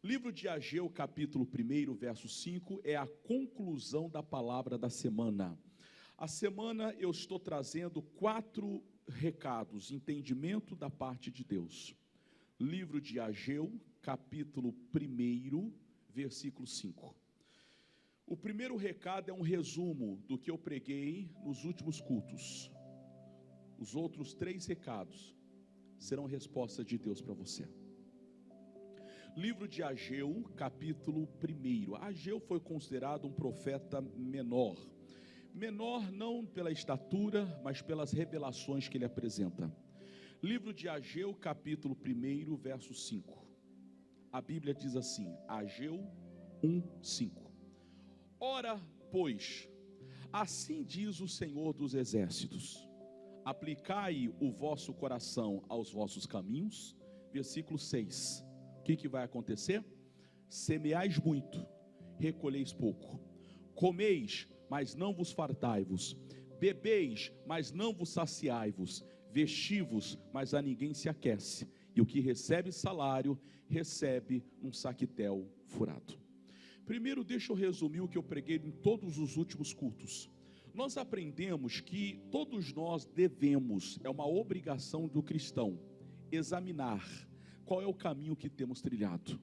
Livro de Ageu, capítulo 1, verso 5, é a conclusão da palavra da semana. A semana eu estou trazendo 4 recados, entendimento da parte de Deus. Livro de Ageu, capítulo 1, versículo 5. O primeiro recado é um resumo do que eu preguei nos últimos cultos. Os outros 3 recados serão resposta de Deus para você. Livro de Ageu, capítulo 1. Ageu foi considerado um profeta menor. Menor não pela estatura, mas pelas revelações que ele apresenta. Livro de Ageu, capítulo 1, verso 5. A Bíblia diz assim, Ageu 1, 5. Ora, pois, assim diz o Senhor dos Exércitos, aplicai o vosso coração aos vossos caminhos. Versículo 6. O que vai acontecer? Semeais muito, recolheis pouco. Comeis, mas não vos fartai-vos. Bebeis, mas não vos saciai-vos. Vestivos, mas a ninguém se aquece. E o que recebe salário, recebe um saquitel furado. Primeiro, deixa eu resumir o que eu preguei em todos os últimos cultos. Nós aprendemos que todos nós devemos, é uma obrigação do cristão, examinar qual é o caminho que temos trilhado,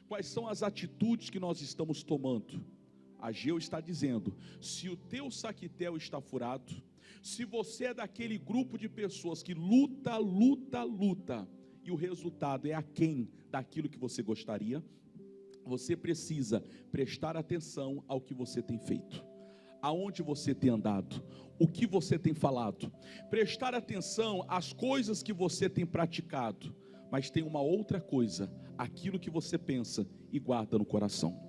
quais são as atitudes que nós estamos tomando. Ageu está dizendo, se o teu saquitel está furado, se você é daquele grupo de pessoas que luta, e o resultado é aquém daquilo que você gostaria, você precisa prestar atenção ao que você tem feito, aonde você tem andado, o que você tem falado, prestar atenção às coisas que você tem praticado. Mas tem uma outra coisa, aquilo que você pensa e guarda no coração.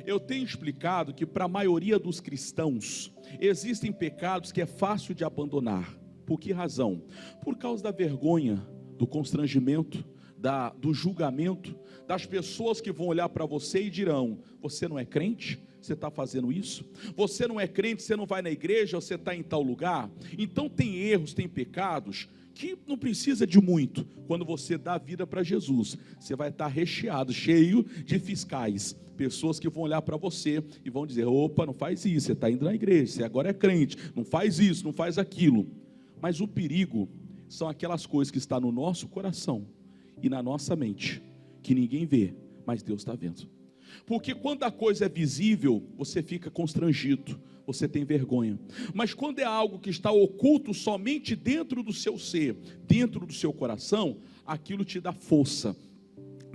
Eu tenho explicado que para a maioria dos cristãos, existem pecados que é fácil de abandonar. Por que razão? Por causa da vergonha, do constrangimento, do julgamento, das pessoas que vão olhar para você e dirão, você não é crente? Você está fazendo isso? Você não é crente, você não vai na igreja, você está em tal lugar? Então tem erros, tem pecados que não precisa de muito. Quando você dá a vida para Jesus, você vai estar recheado, cheio de fiscais, pessoas que vão olhar para você e vão dizer, opa, não faz isso, você está indo na igreja, você agora é crente, não faz isso, não faz aquilo. Mas o perigo são aquelas coisas que estão no nosso coração e na nossa mente, que ninguém vê, mas Deus está vendo. Porque quando a coisa é visível, você fica constrangido, você tem vergonha. Mas quando é algo que está oculto somente dentro do seu ser, dentro do seu coração, aquilo te dá força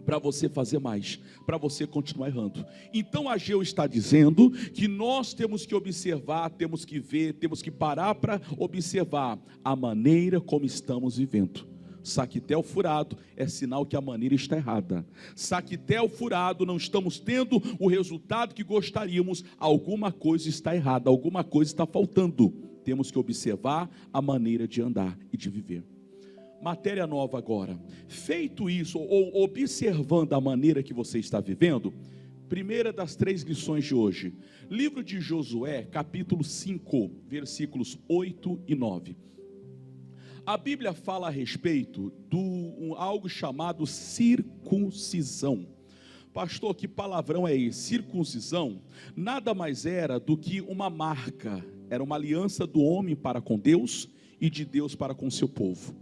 para você fazer mais, para você continuar errando. Então Ageu está dizendo que nós temos que observar, temos que ver, temos que parar para observar a maneira como estamos vivendo. Saquitel furado é sinal que a maneira está errada. Saquitel furado, não estamos tendo o resultado que gostaríamos. Alguma coisa está errada, alguma coisa está faltando. Temos que observar a maneira de andar e de viver. Matéria nova agora. Feito isso, ou observando a maneira que você está vivendo, primeira das 3 lições de hoje. Livro de Josué, capítulo 5, versículos 8 e 9. A Bíblia fala a respeito de algo chamado circuncisão. Pastor, que palavrão é esse? Circuncisão nada mais era do que uma marca, era uma aliança do homem para com Deus e de Deus para com seu povo.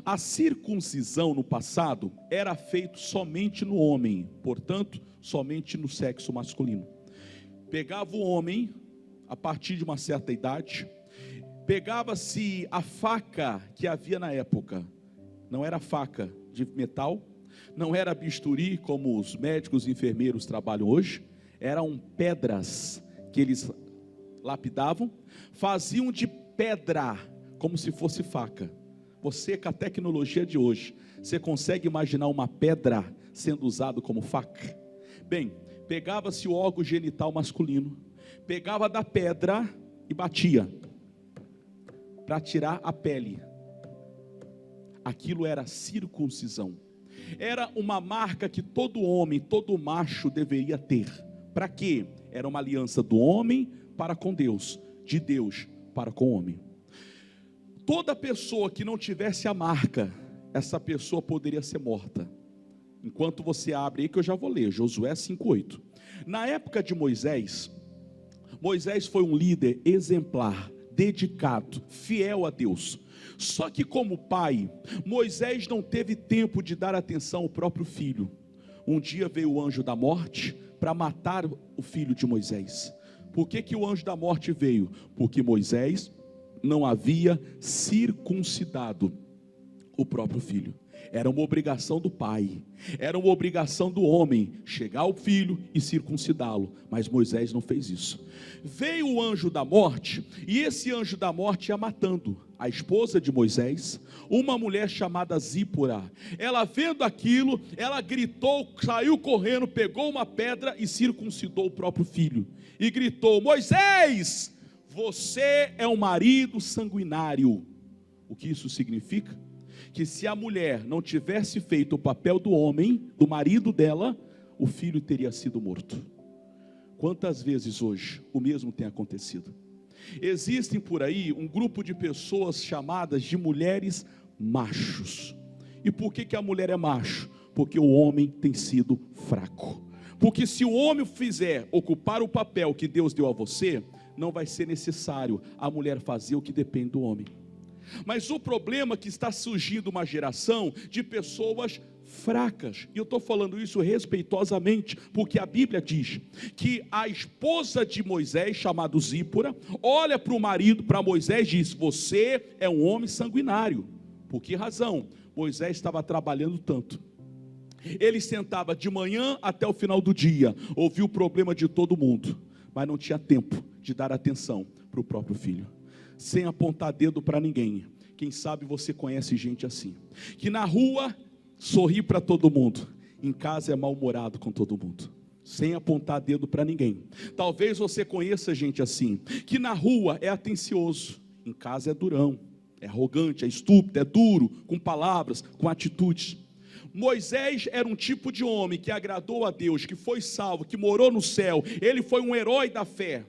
A circuncisão no passado era feita somente no homem, portanto, somente no sexo masculino. Pegava o homem, a partir de uma certa idade, pegava-se a faca que havia na época, não era faca de metal, não era bisturi como os médicos e enfermeiros trabalham hoje, eram pedras que eles lapidavam, faziam de pedra como se fosse faca. Você com a tecnologia de hoje, você consegue imaginar uma pedra sendo usada como faca? Bem, pegava-se o órgão genital masculino, pegava da pedra e batia para tirar a pele. Aquilo era circuncisão. Era uma marca que todo homem, todo macho deveria ter. Para quê? Era uma aliança do homem para com Deus, de Deus para com o homem. Toda pessoa que não tivesse a marca, essa pessoa poderia ser morta. Enquanto você abre aí, que eu já vou ler, Josué 5:8. Na época de Moisés, Moisés foi um líder exemplar, dedicado, fiel a Deus. Só que como pai, Moisés não teve tempo de dar atenção ao próprio filho. Um dia veio o anjo da morte para matar o filho de Moisés. Por que o anjo da morte veio? Porque Moisés não havia circuncidado o próprio filho. Era uma obrigação do pai, era uma obrigação do homem, chegar ao filho e circuncidá-lo, mas Moisés não fez isso. Veio o anjo da morte, e esse anjo da morte ia matando a esposa de Moisés, uma mulher chamada Zípora. Ela vendo aquilo, ela gritou, saiu correndo, pegou uma pedra e circuncidou o próprio filho, e gritou: Moisés, você é um marido sanguinário. O que isso significa? Que se a mulher não tivesse feito o papel do homem, do marido dela, o filho teria sido morto. Quantas vezes hoje o mesmo tem acontecido? Existem por aí um grupo de pessoas chamadas de mulheres machos. E por que a mulher é macho? Porque o homem tem sido fraco. Porque se o homem fizer ocupar o papel que Deus deu a você, não vai ser necessário a mulher fazer o que depende do homem. Mas o problema é que está surgindo uma geração de pessoas fracas, e eu estou falando isso respeitosamente, porque a Bíblia diz que a esposa de Moisés, chamada Zípora, olha para o marido, para Moisés, e diz: você é um homem sanguinário. Por que razão? Moisés estava trabalhando tanto, ele sentava de manhã até o final do dia, ouvia o problema de todo mundo, mas não tinha tempo de dar atenção para o próprio filho. Sem apontar dedo para ninguém. Quem sabe você conhece gente assim, que na rua sorri para todo mundo, em casa é mal-humorado com todo mundo, sem apontar dedo para ninguém. Talvez você conheça gente assim, que na rua é atencioso, em casa é durão, é arrogante, é estúpido, é duro, com palavras, com atitudes. Moisés era um tipo de homem que agradou a Deus, que foi salvo, que morou no céu, ele foi um herói da fé.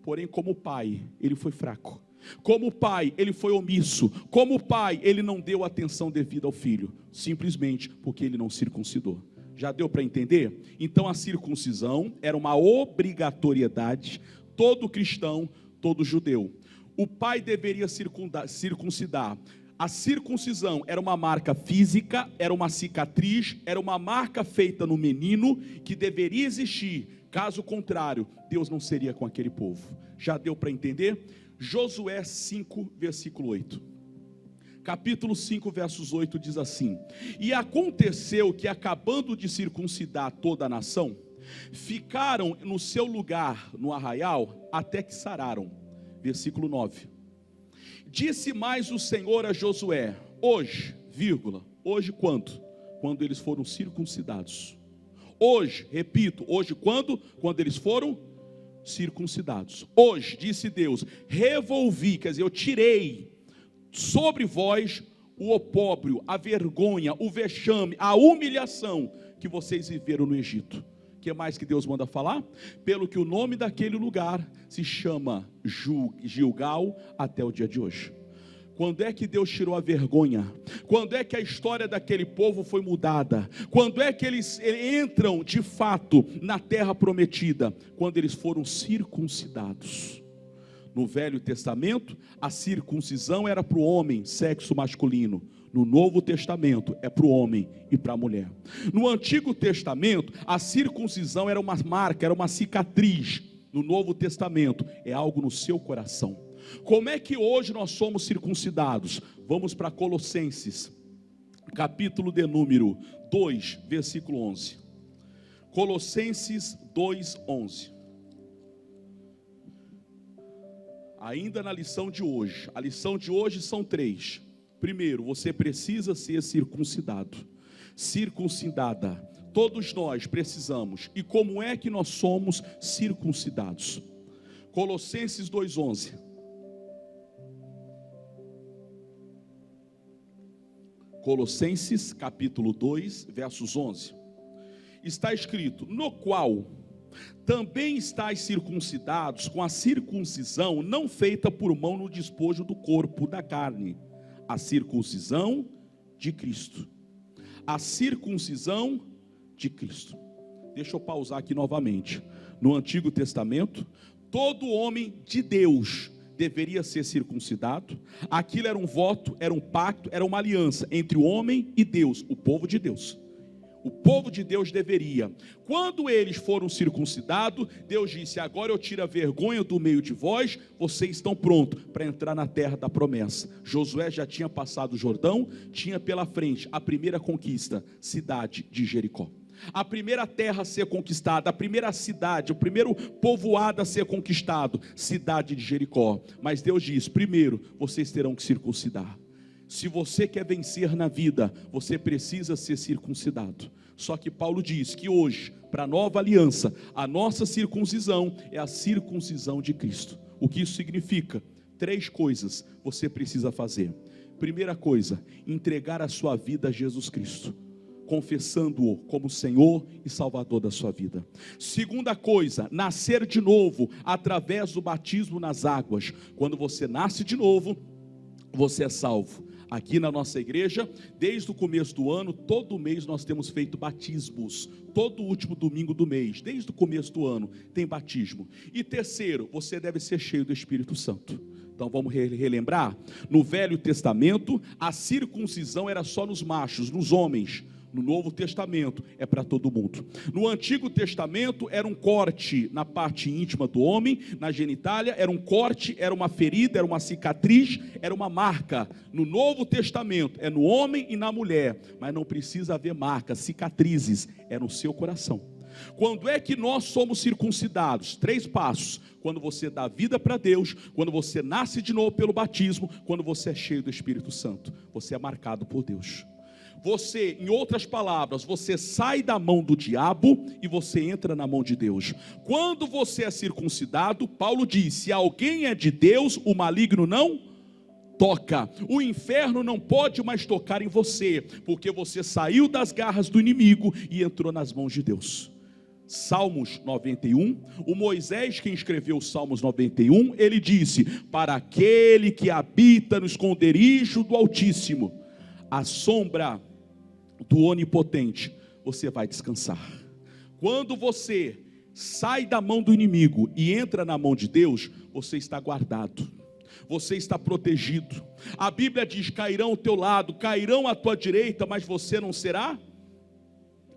Porém, como pai, ele foi fraco. Como pai, ele foi omisso. Como pai, ele não deu atenção devida ao filho, simplesmente porque ele não circuncidou. Já deu para entender? Então a circuncisão era uma obrigatoriedade, todo cristão, todo judeu. O pai deveria circuncidar. A circuncisão era uma marca física, era uma cicatriz, era uma marca feita no menino que deveria existir. Caso contrário, Deus não seria com aquele povo. Já deu para entender? Josué 5, versículo 8. Capítulo 5, versos 8 diz assim: e aconteceu que, acabando de circuncidar toda a nação, ficaram no seu lugar no arraial até que sararam. Versículo 9. Disse mais o Senhor a Josué: hoje, hoje quando? Quando eles foram circuncidados. Hoje, repito, hoje quando? Quando eles foram circuncidados. Hoje, disse Deus, revolvi, quer dizer, eu tirei sobre vós o opróbrio, a vergonha, o vexame, a humilhação que vocês viveram no Egito. O que mais que Deus manda falar? Pelo que o nome daquele lugar se chama Gilgal até o dia de hoje. Quando é que Deus tirou a vergonha? Quando é que a história daquele povo foi mudada? Quando é que eles entram de fato na terra prometida? Quando eles foram circuncidados. No Velho Testamento, a circuncisão era para o homem, sexo masculino. No Novo Testamento é para o homem e para a mulher. No Antigo Testamento, a circuncisão era uma marca, era uma cicatriz. No Novo Testamento é algo no seu coração. Como é que hoje nós somos circuncidados? Vamos para Colossenses, capítulo de número 2, versículo 11. Colossenses 2, 11. Ainda na lição de hoje. A lição de hoje são 3. Primeiro, você precisa ser circuncidado. Circuncidada. Todos nós precisamos. E como é que nós somos circuncidados? Colossenses 2, 11. Colossenses capítulo 2, versos 11. Está escrito: no qual também estáis circuncidados com a circuncisão não feita por mão no despojo do corpo da carne, a circuncisão de Cristo. A circuncisão de Cristo. Deixa eu pausar aqui novamente. No Antigo Testamento, todo homem de Deus deveria ser circuncidado. Aquilo era um voto, era um pacto, era uma aliança entre o homem e Deus, o povo de Deus. O povo de Deus deveria. Quando eles foram circuncidados, Deus disse: agora eu tiro a vergonha do meio de vós, vocês estão prontos para entrar na terra da promessa. Josué já tinha passado o Jordão, tinha pela frente a primeira conquista, cidade de Jericó. A primeira terra a ser conquistada, a primeira cidade, o primeiro povoado a ser conquistado, cidade de Jericó. Mas Deus diz: primeiro vocês terão que circuncidar. Se você quer vencer na vida, você precisa ser circuncidado. Só que Paulo diz que hoje, para a nova aliança, a nossa circuncisão é a circuncisão de Cristo. O que isso significa? 3 coisas você precisa fazer. Primeira coisa, entregar a sua vida a Jesus Cristo, confessando-o como Senhor e Salvador da sua vida. Segunda coisa, nascer de novo, através do batismo nas águas. Quando você nasce de novo, você é salvo. Aqui na nossa igreja, desde o começo do ano, todo mês nós temos feito batismos. Todo último domingo do mês, desde o começo do ano, tem batismo. E terceiro, você deve ser cheio do Espírito Santo. Então vamos relembrar. No Velho Testamento, a circuncisão era só nos machos, nos homens. No Novo Testamento é para todo mundo. No Antigo Testamento era um corte na parte íntima do homem, na genitália, era um corte, era uma ferida, era uma cicatriz, era uma marca. No Novo Testamento é no homem e na mulher, mas não precisa haver marcas, cicatrizes, é no seu coração. Quando é que nós somos circuncidados? 3 passos: quando você dá vida para Deus, quando você nasce de novo pelo batismo, quando você é cheio do Espírito Santo, você é marcado por Deus. Você, em outras palavras, você sai da mão do diabo e você entra na mão de Deus. Quando você é circuncidado, Paulo diz: se alguém é de Deus, o maligno não toca. O inferno não pode mais tocar em você, porque você saiu das garras do inimigo e entrou nas mãos de Deus. Salmos 91, o Moisés, quem escreveu os Salmos 91, ele disse: para aquele que habita no esconderijo do Altíssimo, a sombra do Onipotente, você vai descansar. Quando você sai da mão do inimigo e entra na mão de Deus, você está guardado, você está protegido. A Bíblia diz: cairão ao teu lado, cairão à tua direita, mas você não será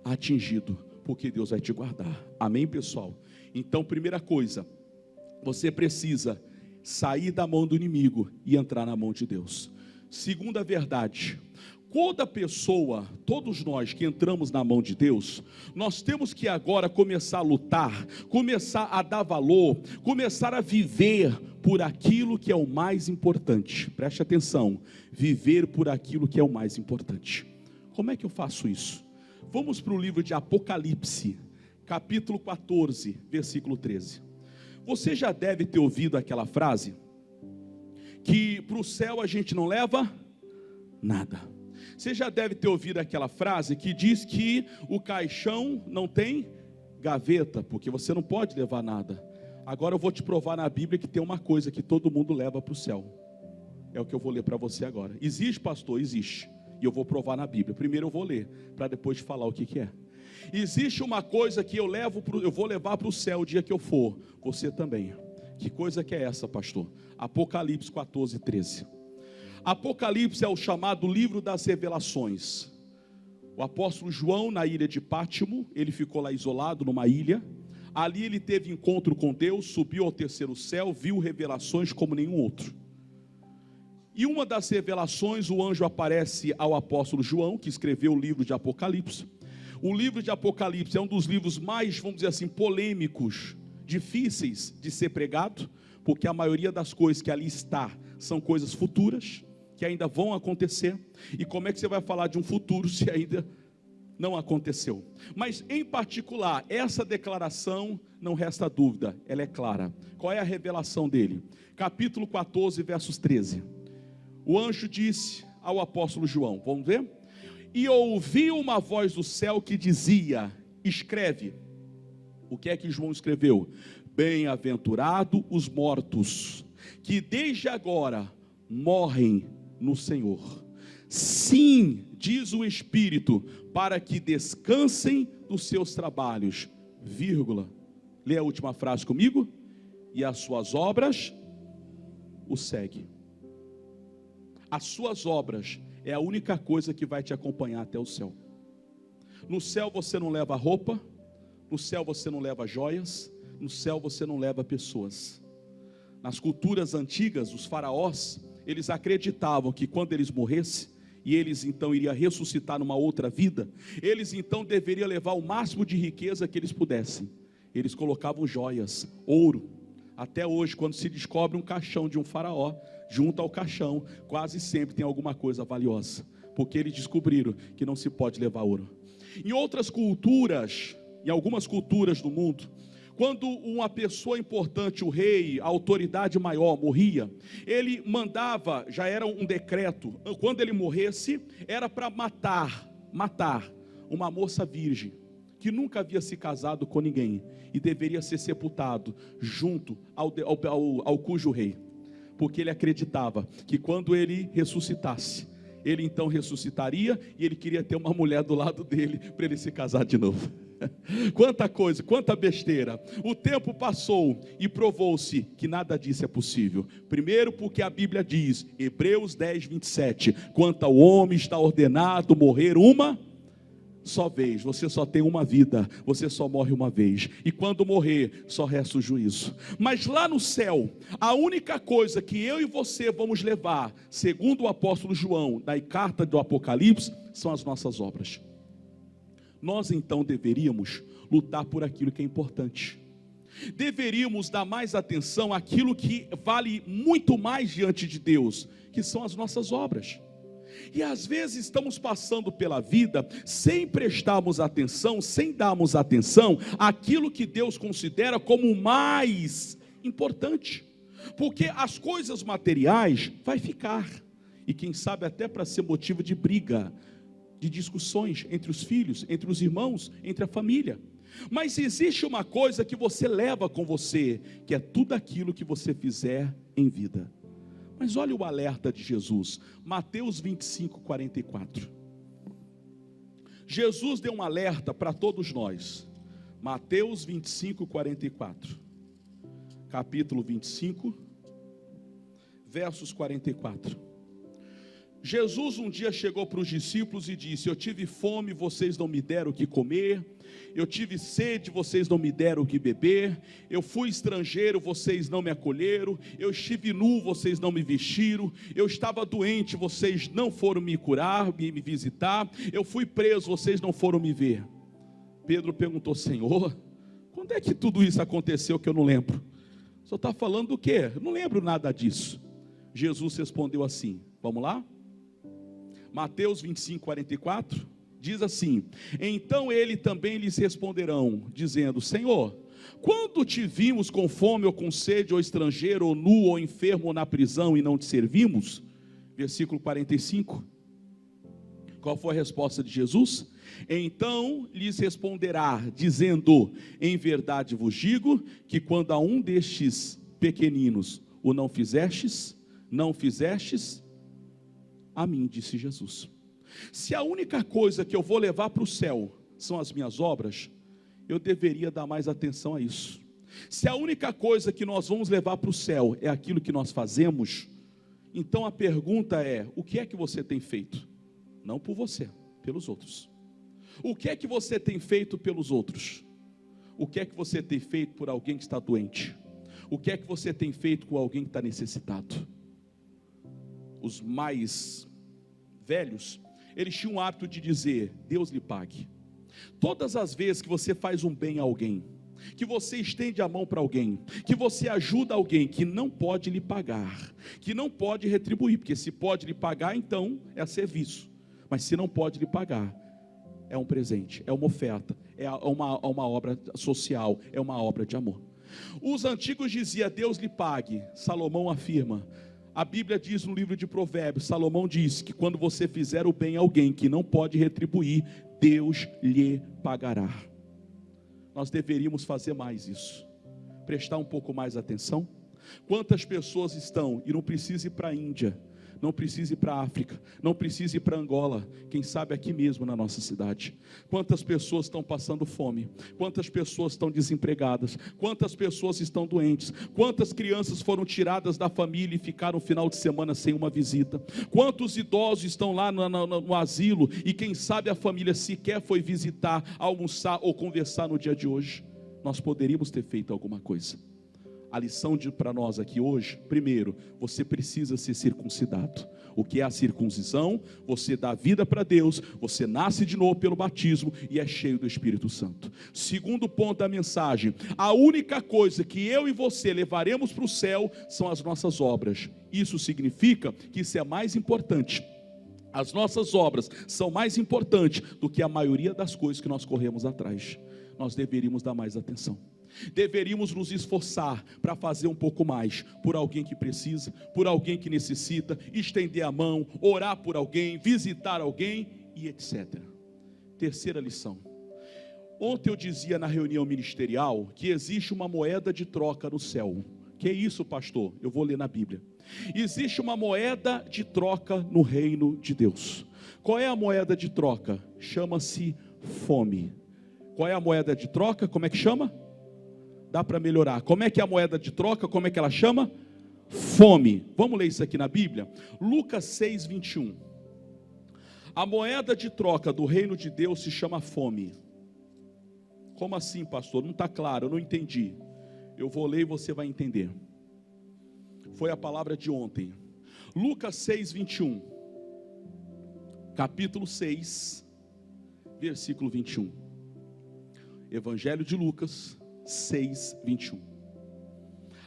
atingido, porque Deus vai te guardar. Amém, pessoal? Então, primeira coisa, você precisa sair da mão do inimigo e entrar na mão de Deus. Segunda verdade: toda pessoa, todos nós que entramos na mão de Deus, nós temos que agora começar a lutar, começar a dar valor, começar a viver por aquilo que é o mais importante. Preste atenção, viver por aquilo que é o mais importante. Como é que eu faço isso? Vamos para o livro de Apocalipse, capítulo 14, versículo 13. Você já deve ter ouvido aquela frase, que para o céu a gente não leva nada. Você já deve ter ouvido aquela frase que diz que o caixão não tem gaveta, porque você não pode levar nada. Agora eu vou te provar na Bíblia que tem uma coisa que todo mundo leva para o céu. É o que eu vou ler para você agora. Existe, pastor? Existe. E eu vou provar na Bíblia. Primeiro eu vou ler, para depois te falar o que é. Existe uma coisa que eu vou levar para o céu o dia que eu for. Você também. Que coisa que é essa, pastor? Apocalipse 14, 13. Apocalipse é o chamado livro das revelações. O apóstolo João, na ilha de Pátimo, ele ficou lá isolado numa ilha. Ali ele teve encontro com Deus, subiu ao 3º céu, viu revelações como nenhum outro. E uma das revelações, o anjo aparece ao apóstolo João, que escreveu o livro de Apocalipse. O livro de Apocalipse é um dos livros mais, vamos dizer assim, polêmicos, difíceis de ser pregado, porque a maioria das coisas que ali está são coisas futuras, que ainda vão acontecer. E como é que você vai falar de um futuro se ainda não aconteceu? Mas em particular, essa declaração, não resta dúvida, ela é clara. Qual é a revelação dele? Capítulo 14, versos 13. O anjo disse ao apóstolo João, vamos ver? E ouvi uma voz do céu que dizia: escreve. O que é que João escreveu? Bem-aventurado os mortos, que desde agora morrem no Senhor. Sim, diz o Espírito, para que descansem dos seus trabalhos, vírgula, lê a última frase comigo, e as suas obras o seguem. As suas obras é a única coisa que vai te acompanhar até o céu. No céu você não leva roupa, no céu você não leva joias, no céu você não leva pessoas. Nas culturas antigas, os faraós, eles acreditavam que quando eles morressem, e eles então iriam ressuscitar numa outra vida, eles então deveriam levar o máximo de riqueza que eles pudessem. Eles colocavam joias, ouro. Até hoje, quando se descobre um caixão de um faraó, junto ao caixão, quase sempre tem alguma coisa valiosa, porque eles descobriram que não se pode levar ouro. Em outras culturas, em algumas culturas do mundo, quando uma pessoa importante, o rei, a autoridade maior, morria, ele mandava, já era um decreto, quando ele morresse, era para matar uma moça virgem, que nunca havia se casado com ninguém, e deveria ser sepultado junto ao cujo rei, porque ele acreditava que quando ele ressuscitasse, ele então ressuscitaria, e ele queria ter uma mulher do lado dele, para ele se casar de novo. Quanta coisa, quanta besteira. O tempo passou e provou-se que nada disso é possível. Primeiro porque a Bíblia diz, Hebreus 10, 27, quanto ao homem está ordenado morrer uma só vez. Você só tem uma vida, você só morre uma vez, e quando morrer, só resta o juízo. Mas lá no céu, a única coisa que eu e você vamos levar, segundo o apóstolo João, na carta do Apocalipse, são as nossas obras. Nós então deveríamos lutar por aquilo que é importante. Deveríamos dar mais atenção àquilo que vale muito mais diante de Deus, que são as nossas obras. E às vezes estamos passando pela vida sem prestarmos atenção, sem darmos atenção àquilo que Deus considera como o mais importante. Porque as coisas materiais vai ficar, e quem sabe até para ser motivo de briga, de discussões entre os filhos, entre os irmãos, entre a família. Mas existe uma coisa que você leva com você, que é tudo aquilo que você fizer em vida. Mas olha o alerta de Jesus, Mateus 25, 44. Jesus deu um alerta para todos nós. Mateus 25, 44. Capítulo 25, versos 44. Jesus um dia chegou para os discípulos e disse, eu tive fome, vocês não me deram o que comer, eu tive sede, vocês não me deram o que beber, eu fui estrangeiro, vocês não me acolheram, eu estive nu, vocês não me vestiram, eu estava doente, vocês não foram me curar, me visitar, eu fui preso, vocês não foram me ver. Pedro perguntou, Senhor, quando é que tudo isso aconteceu que eu não lembro? O senhor está falando do quê? Eu não lembro nada disso. Jesus respondeu assim, vamos lá? Mateus 25, 44, diz assim, então ele também lhes responderão, dizendo, Senhor, quando te vimos com fome ou com sede, ou estrangeiro, ou nu, ou enfermo, ou na prisão, e não te servimos? Versículo 45, qual foi a resposta de Jesus? Então lhes responderá, dizendo, em verdade vos digo, que quando a um destes pequeninos o não fizestes, a mim, disse Jesus. Se a única coisa que eu vou levar para o céu são as minhas obras, eu deveria dar mais atenção a isso. Se a única coisa que nós vamos levar para o céu é aquilo que nós fazemos, então a pergunta é, o que é que você tem feito? Não por você, pelos outros. O que é que você tem feito pelos outros? O que é que você tem feito por alguém que está doente? O que é que você tem feito com alguém que está necessitado? Os mais velhos, eles tinham o hábito de dizer, Deus lhe pague. Todas as vezes que você faz um bem a alguém, que você estende a mão para alguém, que você ajuda alguém que não pode lhe pagar, que não pode retribuir, porque se pode lhe pagar, então é serviço, mas se não pode lhe pagar, é um presente, é uma oferta, é uma obra social, é uma obra de amor. Os antigos diziam, Deus lhe pague. Salomão afirma, a Bíblia diz no livro de Provérbios, Salomão diz que quando você fizer o bem a alguém que não pode retribuir, Deus lhe pagará. Nós deveríamos fazer mais isso, prestar um pouco mais atenção. Quantas pessoas estão, e não precisa ir para a Índia, não precisa ir para a África, não precisa ir para Angola, quem sabe aqui mesmo na nossa cidade. Quantas pessoas estão passando fome, quantas pessoas estão desempregadas, quantas pessoas estão doentes, quantas crianças foram tiradas da família e ficaram o final de semana sem uma visita, quantos idosos estão lá no asilo e quem sabe a família sequer foi visitar, almoçar ou conversar no dia de hoje. Nós poderíamos ter feito alguma coisa. A lição para nós aqui hoje, primeiro, você precisa ser circuncidado. O que é a circuncisão? Você dá vida para Deus, você nasce de novo pelo batismo e é cheio do Espírito Santo. Segundo ponto da mensagem, a única coisa que eu e você levaremos para o céu são as nossas obras. Isso significa que isso é mais importante. As nossas obras são mais importantes do que a maioria das coisas que nós corremos atrás. Nós deveríamos dar mais atenção. Deveríamos nos esforçar para fazer um pouco mais por alguém que precisa, por alguém que necessita, estender a mão, orar por alguém, visitar alguém e etc. Terceira lição. Ontem eu dizia na reunião ministerial que existe uma moeda de troca no céu. Que é isso, pastor? Eu vou ler na Bíblia. Existe uma moeda de troca no reino de Deus. Qual é a moeda de troca? Chama-se fome. Qual é a moeda de troca? Como é que chama? Dá para melhorar. Como é que é a moeda de troca? Como é que ela chama? Fome. Vamos ler isso aqui na Bíblia? Lucas 6, 21. A moeda de troca do reino de Deus se chama fome. Como assim, pastor? Não está claro, eu não entendi. Eu vou ler e você vai entender. Foi a palavra de ontem. Lucas 6, 21. Capítulo 6, versículo 21. Evangelho de Lucas 6, 21.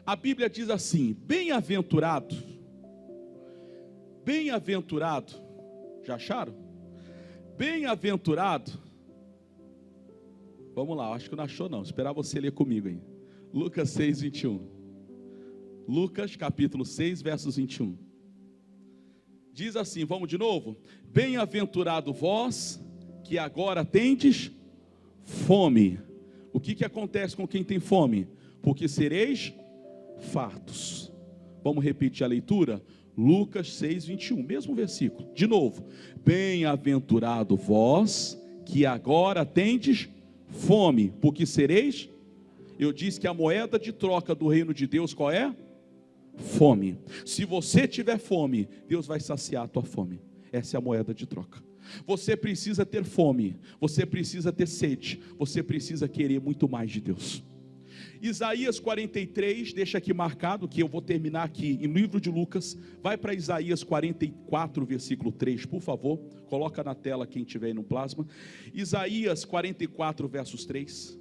A Bíblia diz assim: bem-aventurado, bem-aventurado, já acharam? Bem-aventurado, vamos lá, acho que não achou não, esperar você ler comigo aí. Lucas 6, 21. Lucas capítulo 6, versos 21. Diz assim, vamos de novo? Bem-aventurado vós, que agora tendes fome. O que acontece com quem tem fome? Porque sereis fartos. Vamos repetir a leitura? Lucas 6, 21, mesmo versículo. De novo. Bem-aventurado vós, que agora tendes fome, porque sereis. Eu disse que a moeda de troca do reino de Deus qual é? Fome. Se você tiver fome, Deus vai saciar a tua fome. Essa é a moeda de troca. Você precisa ter fome, você precisa ter sede, você precisa querer muito mais de Deus. Isaías 43, deixa aqui marcado, que eu vou terminar aqui no livro de Lucas. Vai para Isaías 44, versículo 3, por favor. Coloca na tela quem tiver aí no plasma. Isaías 44, versos 3.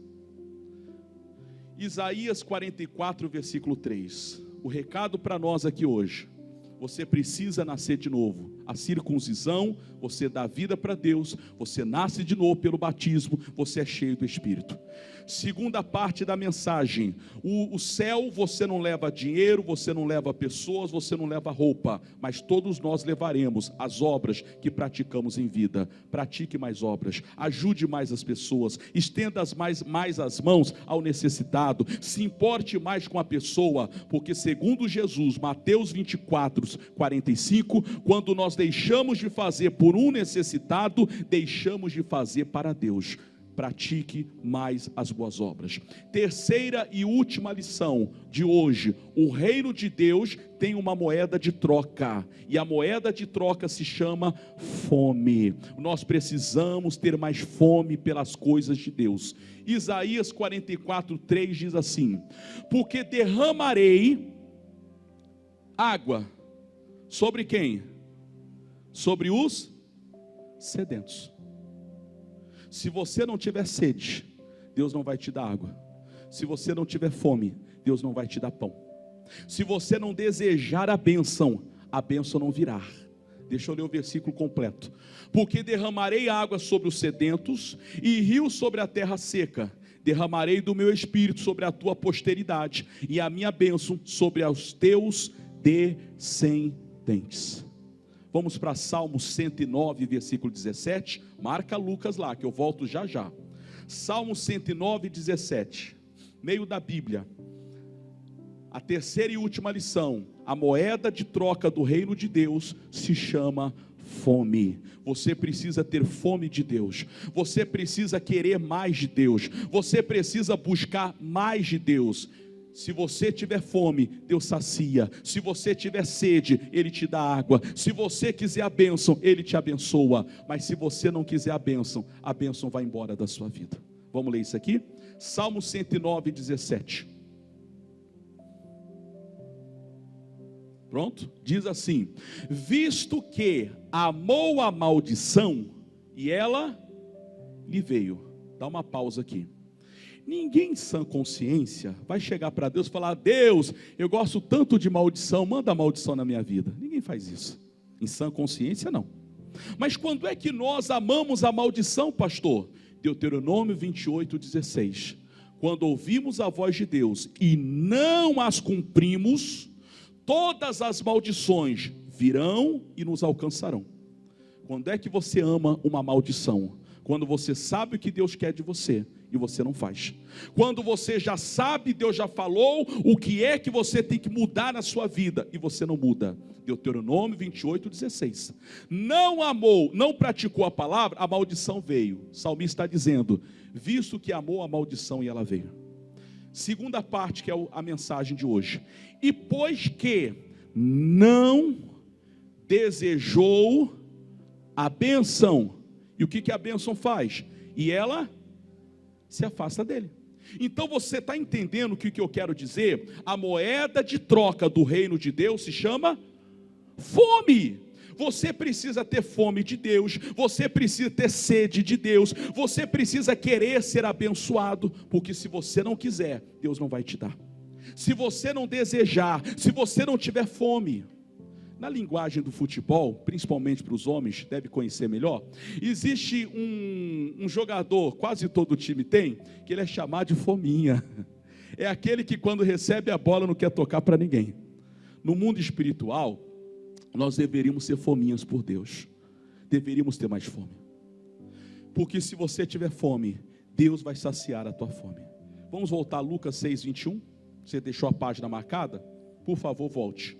Isaías 44, versículo 3. O recado para nós aqui hoje: você precisa nascer de novo. A circuncisão, você dá vida para Deus, você nasce de novo pelo batismo, você é cheio do Espírito. Segunda parte da mensagem: o céu você não leva dinheiro, você não leva pessoas, você não leva roupa, mas todos nós levaremos as obras que praticamos em vida. Pratique mais obras, ajude mais as pessoas, estenda mais as mãos ao necessitado, se importe mais com a pessoa, porque segundo Jesus, Mateus 24, 45, quando nós deixamos de fazer por um necessitado, deixamos de fazer para Deus. Pratique mais as boas obras. Terceira e última lição de hoje: o reino de Deus tem uma moeda de troca, e a moeda de troca se chama fome. Nós precisamos ter mais fome pelas coisas de Deus. Isaías 44, 3 diz assim: porque derramarei água sobre quem? Sobre os sedentos. Se você não tiver sede, Deus não vai te dar água. Se você não tiver fome, Deus não vai te dar pão. Se você não desejar a bênção não virá. Deixa eu ler o versículo completo. Porque derramarei água sobre os sedentos e rios sobre a terra seca. Derramarei do meu espírito sobre a tua posteridade e a minha bênção sobre os teus descendentes. Vamos para Salmo 109, versículo 17. Marca Lucas lá, que eu volto já já. Salmo 109, 17. Meio da Bíblia. A terceira e última lição: a moeda de troca do reino de Deus se chama fome. Você precisa ter fome de Deus, você precisa querer mais de Deus, você precisa buscar mais de Deus. Se você tiver fome, Deus sacia. Se você tiver sede, Ele te dá água. Se você quiser a bênção, Ele te abençoa. Mas se você não quiser a bênção vai embora da sua vida. Vamos ler isso aqui? Salmo 109, 17. Pronto? Diz assim: visto que amou a maldição, e ela lhe veio. Dá uma pausa aqui. Ninguém em sã consciência vai chegar para Deus e falar: Deus, eu gosto tanto de maldição, manda a maldição na minha vida. Ninguém faz isso. Em sã consciência, não. Mas quando é que nós amamos a maldição, pastor? Deuteronômio 28, 16. Quando ouvimos a voz de Deus e não as cumprimos, todas as maldições virão e nos alcançarão. Quando é que você ama uma maldição? Quando você sabe o que Deus quer de você e você não faz. Quando você já sabe, Deus já falou o que é que você tem que mudar na sua vida e você não muda. Deuteronômio 28, 16. Não amou, não praticou a palavra, a maldição veio. O salmista está dizendo: visto que amou a maldição, e ela veio. Segunda parte, que é a mensagem de hoje: e pois que não desejou a bênção. E o que a bênção faz? E ela se afasta dele. Então você está entendendo o que eu quero dizer? A moeda de troca do reino de Deus se chama fome. Você precisa ter fome de Deus, você precisa ter sede de Deus, você precisa querer ser abençoado, porque se você não quiser, Deus não vai te dar. Se você não desejar, se você não tiver fome. Na linguagem do futebol, principalmente para os homens, deve conhecer melhor, existe um jogador, quase todo time tem, que ele é chamado de fominha. É aquele que quando recebe a bola não quer tocar para ninguém. No mundo espiritual, nós deveríamos ser fominhas por Deus. Deveríamos ter mais fome. Porque se você tiver fome, Deus vai saciar a tua fome. Vamos voltar a Lucas 6, 21. Você deixou a página marcada? Por favor, volte.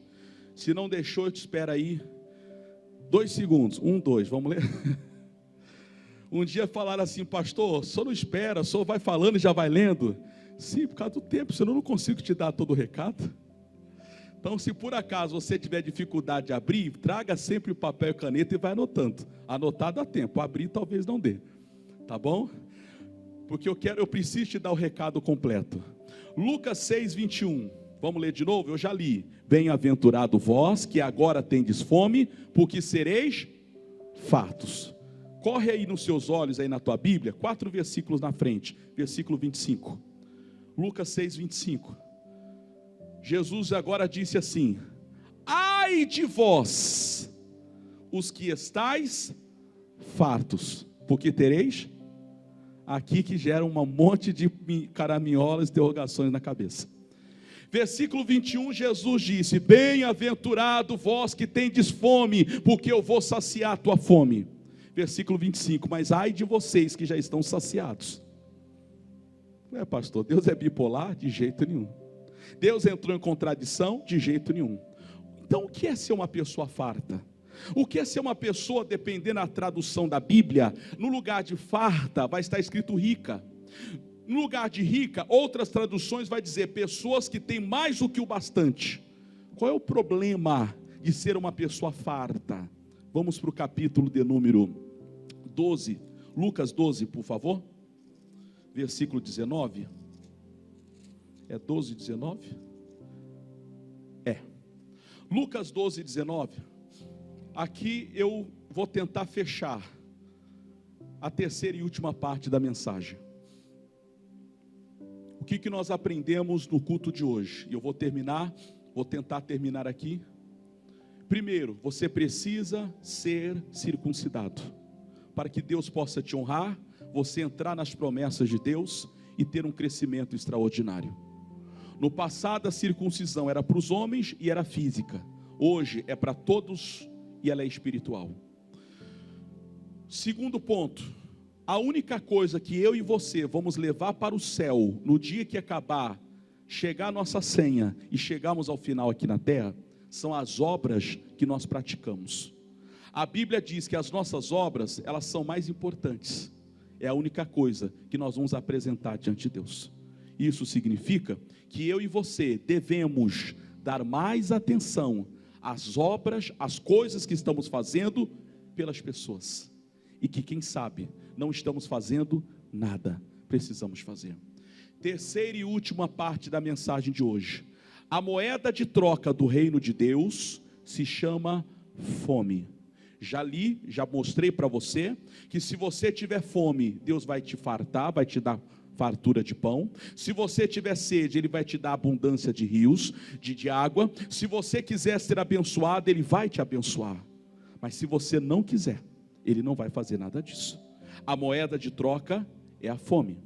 Se não deixou, eu te espero aí 2 segundos. 1, 2, vamos ler? Um dia falaram assim: pastor, só não espera, só vai falando e já vai lendo. Sim, por causa do tempo, senão eu não consigo te dar todo o recado. Então, se por acaso você tiver dificuldade de abrir, traga sempre o papel e caneta e vai anotando. Anotar dá tempo, abrir talvez não dê. Tá bom? Porque eu preciso te dar o recado completo. Lucas 6, 21. Vamos ler de novo? Eu já li. Bem-aventurado vós que agora tendes fome, porque sereis fartos. Corre aí nos seus olhos, aí na tua Bíblia, 4 versículos na frente. Versículo 25. Lucas 6, 25. Jesus agora disse assim: ai de vós, os que estáis fartos, porque tereis. Aqui que gera um monte de caraminholas, interrogações na cabeça. Versículo 21, Jesus disse: bem-aventurado vós que tendes fome, porque eu vou saciar a tua fome. Versículo 25, mas ai de vocês que já estão saciados. Não é, pastor, Deus é bipolar? De jeito nenhum. Deus entrou em contradição? De jeito nenhum. Então o que é ser uma pessoa farta? O que é ser uma pessoa, dependendo da tradução da Bíblia, no lugar de farta vai estar escrito rica. No lugar de rica, outras traduções vai dizer pessoas que têm mais do que o bastante. Qual é o problema de ser uma pessoa farta? Vamos para o capítulo de número 12, Lucas 12, por favor. Versículo 19. É 12, 19? É. Lucas 12, 19. Aqui eu vou tentar fechar a terceira e última parte da mensagem. O que nós aprendemos no culto de hoje? E eu vou tentar terminar aqui. Primeiro, você precisa ser circuncidado, para que Deus possa te honrar, você entrar nas promessas de Deus e ter um crescimento extraordinário. No passado a circuncisão era para os homens e era física. Hoje é para todos e ela é espiritual. Segundo ponto, a única coisa que eu e você vamos levar para o céu no dia que acabar chegar a nossa senha e chegarmos ao final aqui na terra, são as obras que nós praticamos. A Bíblia diz que as nossas obras, elas são mais importantes. É a única coisa que nós vamos apresentar diante de Deus. Isso significa que eu e você devemos dar mais atenção às obras, às coisas que estamos fazendo pelas pessoas. E que, quem sabe, não estamos fazendo nada. Precisamos fazer. Terceira e última parte da mensagem de hoje. A moeda de troca do reino de Deus se chama fome. Já li, já mostrei para você, que se você tiver fome, Deus vai te fartar, vai te dar fartura de pão. Se você tiver sede, Ele vai te dar abundância de rios, de água. Se você quiser ser abençoado, Ele vai te abençoar. Mas se você não quiser, Ele não vai fazer nada disso. A moeda de troca é a fome.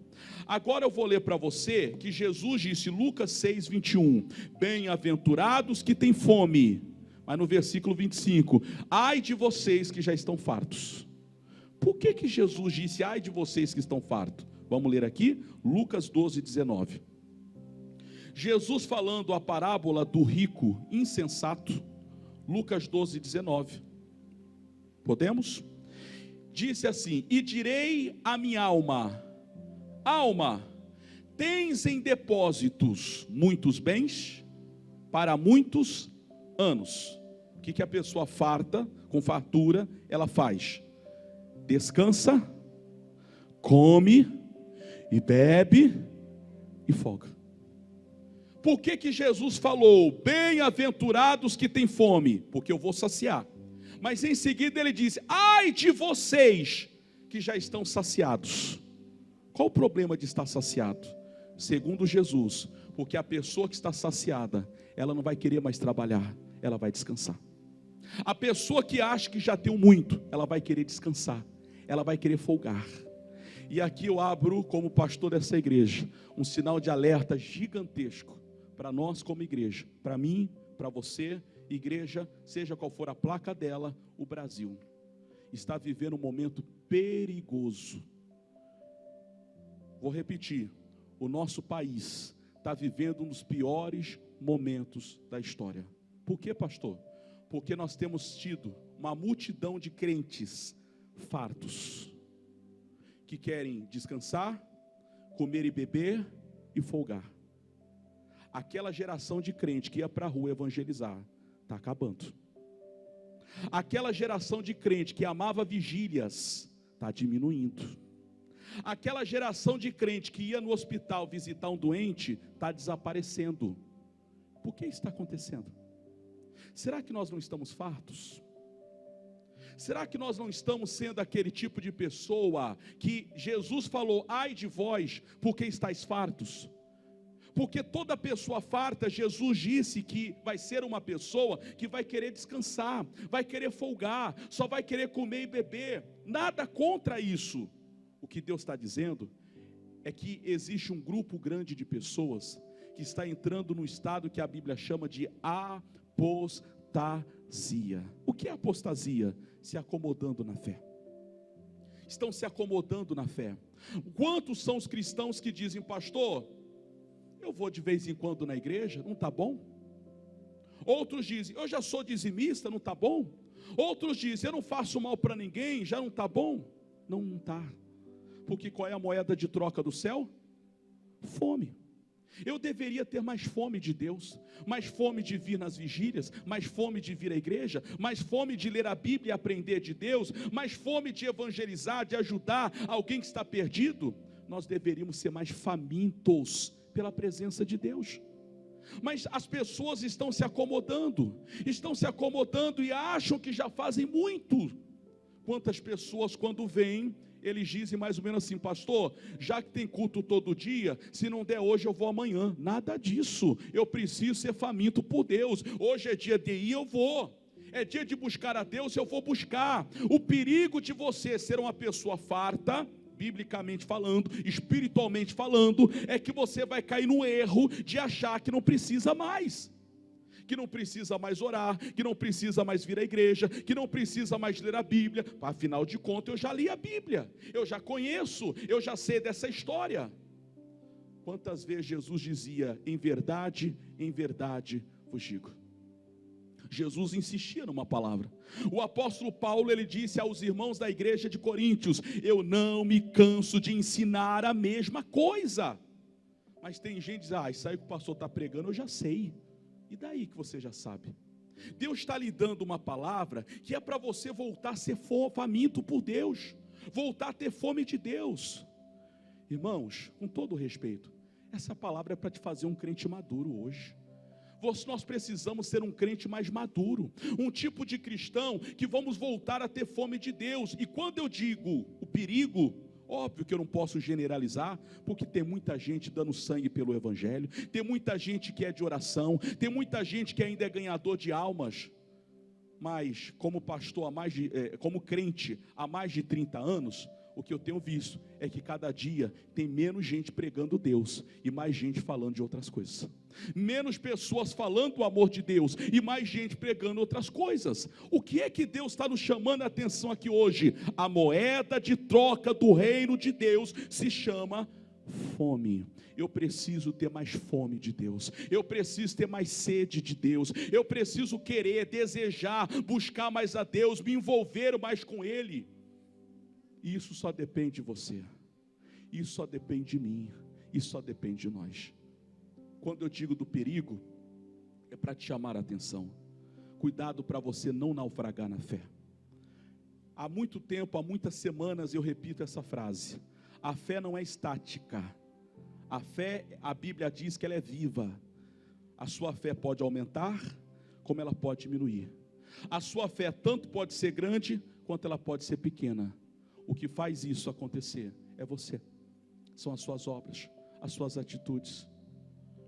Agora eu vou ler para você que Jesus disse, Lucas 6, 21, bem-aventurados que têm fome. Mas no versículo 25, ai de vocês que já estão fartos. Por que Jesus disse, ai de vocês que estão fartos? Vamos ler aqui, Lucas 12, 19. Jesus falando a parábola do rico insensato, Lucas 12, 19. Podemos? Disse assim, e direi a minha alma, alma, tens em depósitos muitos bens para muitos anos. O que a pessoa farta, com fartura, ela faz? Descansa, come e bebe e folga. Por que Jesus falou, bem-aventurados que têm fome? Porque eu vou saciar. Mas em seguida ele disse, ai de vocês que já estão saciados. Qual o problema de estar saciado? Segundo Jesus, porque a pessoa que está saciada, ela não vai querer mais trabalhar, ela vai descansar. A pessoa que acha que já tem muito, ela vai querer descansar, ela vai querer folgar. E aqui eu abro, como pastor dessa igreja, um sinal de alerta gigantesco para nós como igreja, para mim, para você, igreja, seja qual for a placa dela, o Brasil está vivendo um momento perigoso. Vou repetir, o nosso país está vivendo um dos piores momentos da história. Por que, pastor? Porque nós temos tido uma multidão de crentes fartos, que querem descansar, comer e beber e folgar. Aquela geração de crente que ia para a rua evangelizar, está acabando. Aquela geração de crente que amava vigílias, está diminuindo. Aquela geração de crente que ia no hospital visitar um doente, está desaparecendo. Por que isso está acontecendo? Será que nós não estamos fartos? Será que nós não estamos sendo aquele tipo de pessoa que Jesus falou, ai de vós, porque estáis fartos? Porque toda pessoa farta, Jesus disse que vai ser uma pessoa que vai querer descansar, vai querer folgar, só vai querer comer e beber. Nada contra isso. O que Deus está dizendo é que existe um grupo grande de pessoas que está entrando no estado que a Bíblia chama de apostasia. O que é apostasia? Se acomodando na fé. Estão se acomodando na fé. Quantos são os cristãos que dizem, pastor, eu vou de vez em quando na igreja, não está bom? Outros dizem, eu já sou dizimista, não está bom? Outros dizem, eu não faço mal para ninguém, já não está bom? Não está. Porque qual é a moeda de troca do céu? Fome. Eu deveria ter mais fome de Deus, mais fome de vir nas vigílias, mais fome de vir à igreja, mais fome de ler a Bíblia e aprender de Deus, mais fome de evangelizar, de ajudar alguém que está perdido. Nós deveríamos ser mais famintos pela presença de Deus. Mas as pessoas estão se acomodando e acham que já fazem muito. Quantas pessoas quando vêm, eles dizem mais ou menos assim, pastor, já que tem culto todo dia, se não der hoje eu vou amanhã. Nada disso, eu preciso ser faminto por Deus. Hoje é dia de ir, eu vou. É dia de buscar a Deus, eu vou buscar. O perigo de você ser uma pessoa farta, biblicamente falando, espiritualmente falando, é que você vai cair no erro de achar que não precisa mais. Que não precisa mais orar, que não precisa mais vir à igreja, que não precisa mais ler a Bíblia. Afinal de contas, eu já li a Bíblia, eu já conheço, eu já sei dessa história. Quantas vezes Jesus dizia, em verdade vos digo. Jesus insistia numa palavra. O apóstolo Paulo, ele disse aos irmãos da igreja de Coríntios, eu não me canso de ensinar a mesma coisa. Mas tem gente que diz, isso aí que o pastor está pregando, eu já sei. E daí que você já sabe? Deus está lhe dando uma palavra que é para você voltar a ser faminto por Deus, voltar a ter fome de Deus. Irmãos, com todo respeito, essa palavra é para te fazer um crente maduro hoje. Nós precisamos ser um crente mais maduro, um tipo de cristão que vamos voltar a ter fome de Deus. E quando eu digo o perigo, óbvio que eu não posso generalizar, porque tem muita gente dando sangue pelo evangelho, tem muita gente que é de oração, tem muita gente que ainda é ganhador de almas, mas como pastor como crente há mais de 30 anos, o que eu tenho visto é que cada dia tem menos gente pregando Deus e mais gente falando de outras coisas. Menos pessoas falando do amor de Deus e mais gente pregando outras coisas. O que é que Deus está nos chamando a atenção aqui hoje? A moeda de troca do reino de Deus se chama fome. Eu preciso ter mais fome de Deus, eu preciso ter mais sede de Deus, eu preciso querer, desejar, buscar mais a Deus, me envolver mais com Ele. E isso só depende de você, isso só depende de mim, isso só depende de nós. Quando eu digo do perigo, é para te chamar a atenção. Cuidado para você não naufragar na fé. Há muito tempo, há muitas semanas eu repito essa frase: a fé não é estática. A fé, a Bíblia diz que ela é viva. A sua fé pode aumentar, como ela pode diminuir. A sua fé tanto pode ser grande, quanto ela pode ser pequena. O que faz isso acontecer é você. São as suas obras, as suas atitudes.